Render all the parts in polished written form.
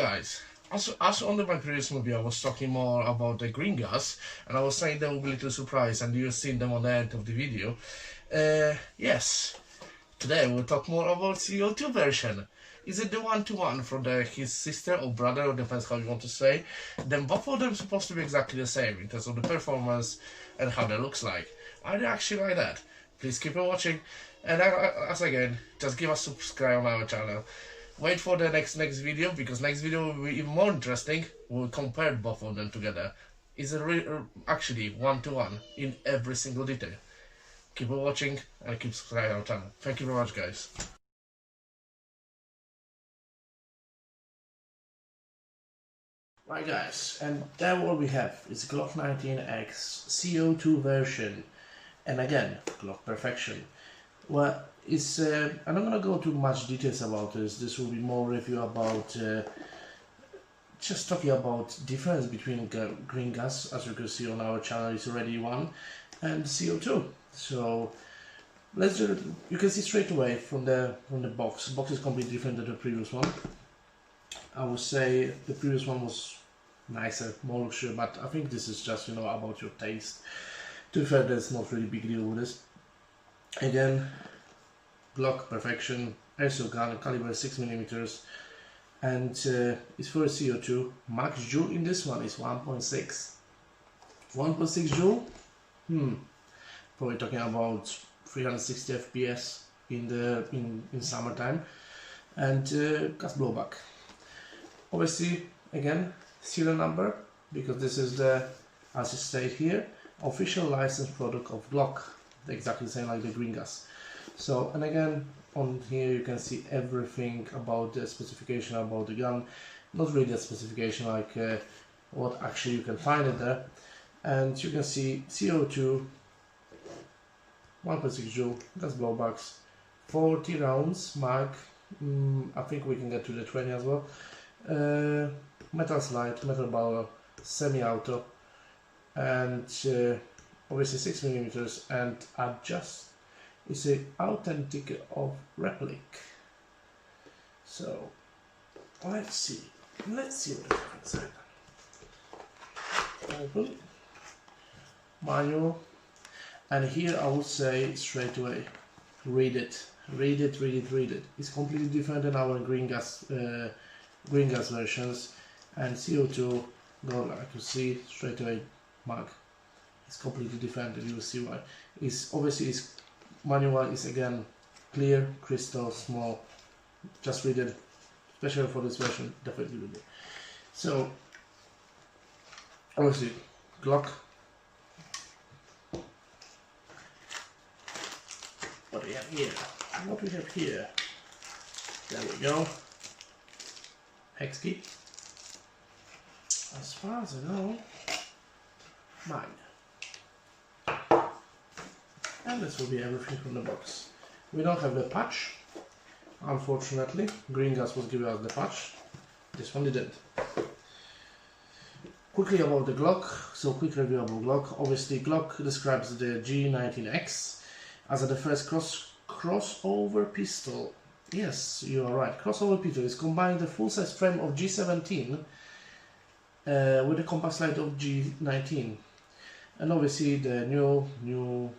guys, as on my previous movie I was talking more about the green gas, and I was saying there will be a little surprise and you've seen them on the end of the video. Yes, today we'll talk more about CO2 version. Is it the one-to-one from his sister or brother, or depends how you want to say. Then both of them supposed to be exactly the same in terms of the performance and how they looks like. Are they actually like that? Please keep on watching, and as again, just give us a subscribe on our channel. Wait for the next video, because next video will be even more interesting. We'll compare both of them together. Is it actually one-to-one in every single detail? Keep on watching and keep subscribing our channel. Thank you very much, guys. Right, guys, and there what we have is Glock 19X CO2 version, and again Glock perfection. Well, it's I'm not gonna go too much details about this. This will be more review about just talking about difference between green gas, as you can see on our channel is already one, and CO2. So let's do it. You can see straight away from the box. The box is completely different than the previous one. I would say the previous one was nicer, more luxury, but I think this is just, you know, about your taste. To be fair, there's not really big deal with this. Again, Glock perfection, airsoft gun, caliber 6mm, and it's for CO2. Max joule in this one is 1.6. 1.6 joule? Probably talking about 360 FPS in summertime, and gas blowback. Obviously, again, serial number, because this is the, as it states here, official licensed product of Glock, exactly the same like the green gas. So, and again, on here you can see everything about the specification about the gun, not really a specification like what actually you can find it there, and you can see CO2, 1.6 joule, gas blowbacks, 40 rounds mag. I think we can get to the 20 as well. Metal slide, metal barrel, semi-auto, and obviously 6mm, and it's a authentic of replica. So let's see what the difference is. Open, manual, and here I would say straight away, read it. It's completely different than our green gas versions, and CO2 go like you see straight away mag. It's completely different, and you will see why. It's obviously its manual is again clear, crystal, small. Just read it, especially for this version, definitely read it. So obviously Glock. What do we have here? There we go. Hex key. As far as I know, mine. And this will be everything from the box. We don't have the patch, unfortunately. Green gas was giving us the patch. This one didn't. Quickly about the Glock. So quick review about Glock. Obviously, Glock describes the G19X as the first crossover pistol. Yes, you are right. Crossover pistol is combining the full-size frame of G17 with the compact slide of G19, and obviously the new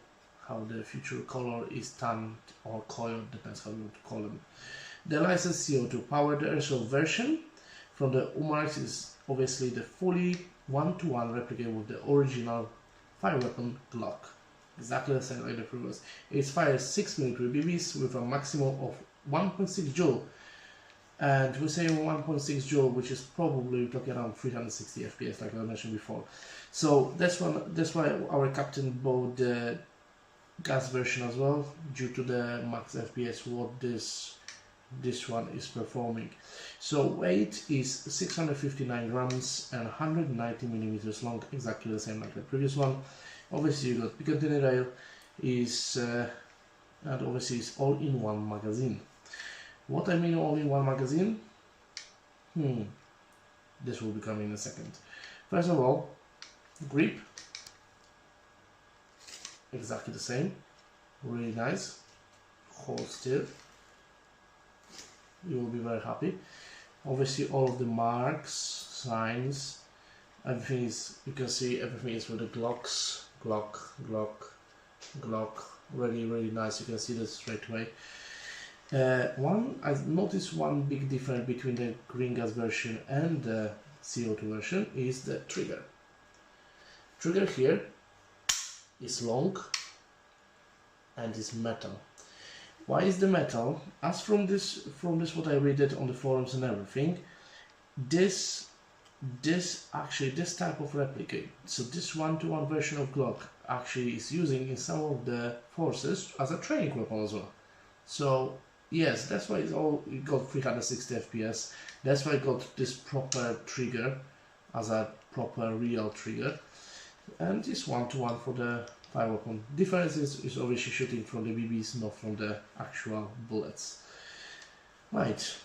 how the future color is tanned or coiled, depends how you want to call them. The licensed CO2 powered airsoft version from the UMAREX is obviously the fully one-to-one replica with the original fire weapon Glock. Exactly the same like the previous. It fires 6mm BBs with a maximum of 1.6 joule, and we say 1.6 joule, which is probably talking around 360 FPS, like I mentioned before. So that's why our captain bought the gas version as well, due to the max FPS what this one is performing. So weight is 659 grams and 190mm long, exactly the same like the previous one. Obviously you got Picatinny rail, and obviously it's all-in-one magazine. What I mean all-in-one magazine? This will be coming in a second. First of all, grip, exactly the same, really nice, hold still, you will be very happy. Obviously all of the marks, signs, everything is, you can see everything is with the glocks, glock, really nice, you can see this straight away. I've noticed one big difference between the green gas version and the CO2 version is the trigger. Trigger here is long and is metal. Why is the metal? As from this what I read it on the forums and everything, this type of replica, so this one-to-one version of Glock actually is using in some of the forces as a training weapon as well. So yes, that's why it got 360 FPS. That's why it got this proper trigger as a proper real trigger, and this one-to-one for the fire weapon. Difference is obviously shooting from the BBs, not from the actual bullets. Right,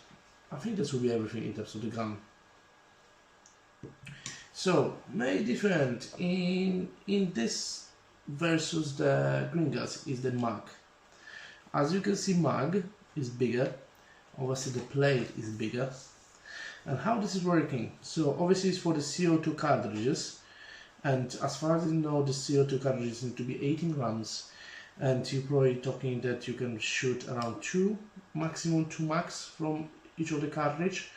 I think this will be everything in terms of the gun. So, main different in this versus the green gas is the mag. As you can see, mag is bigger. Obviously the plate is bigger. And how this is working? So obviously it's for the CO2 cartridges, and as far as I know, the CO2 cartridges need to be 18 grams, and you're probably talking that you can shoot around maximum 2 max from each of the cartridge.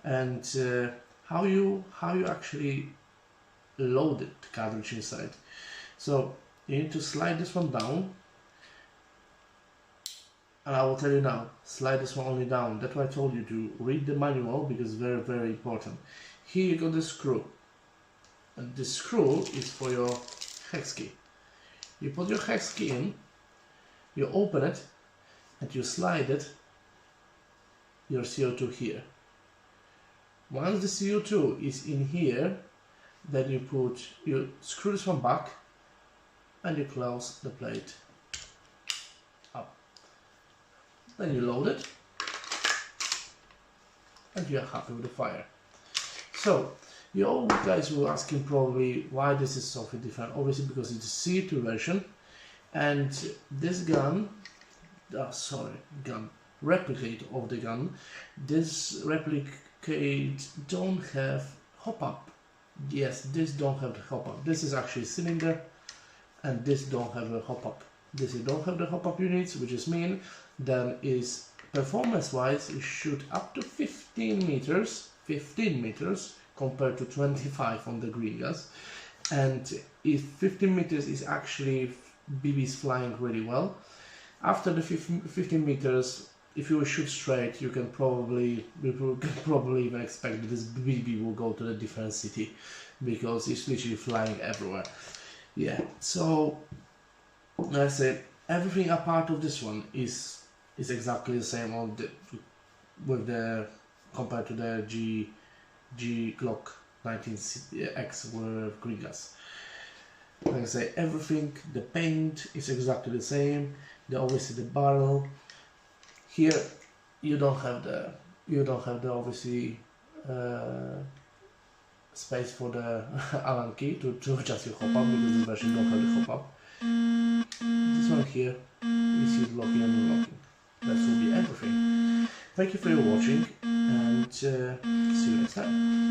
And how you actually load the cartridge inside. So you need to slide this one down, and I will tell you now, slide this one only down. That's why I told you to read the manual, because it's very important. Here you got the screw, and the screw is for your hex key. You put your hex key in, you open it, and you slide it, your CO2 here. Once the CO2 is in here, then you screw this one back, and you close the plate up. Then you load it, and you are happy with the fire. So, you all guys were asking probably why this is so different. Obviously because it's a CO2 version, and this gun, replicate of the gun, this replicate don't have hop-up. Yes, this don't have the hop-up. This is actually cylinder, and this don't have a hop-up. This don't have the hop-up units, which is mean then is performance-wise it shoot up to 15 meters compared to 25 on the green gas. And if 15 meters is actually BBs flying really well. After the 15 meters, if you shoot straight, you can probably even expect that this BB will go to a different city, because it's literally flying everywhere. Yeah, so I say everything apart of this one is exactly the same on compared to the G Glock 19X with green gas. Like I say, everything, the paint is exactly the same. Obviously the barrel here, you don't have the obviously space for the Allen key to adjust your hop up, because this version don't have the hop up. This one here is your locking and unlocking. That will be everything. Thank you for your watching, and see you next time.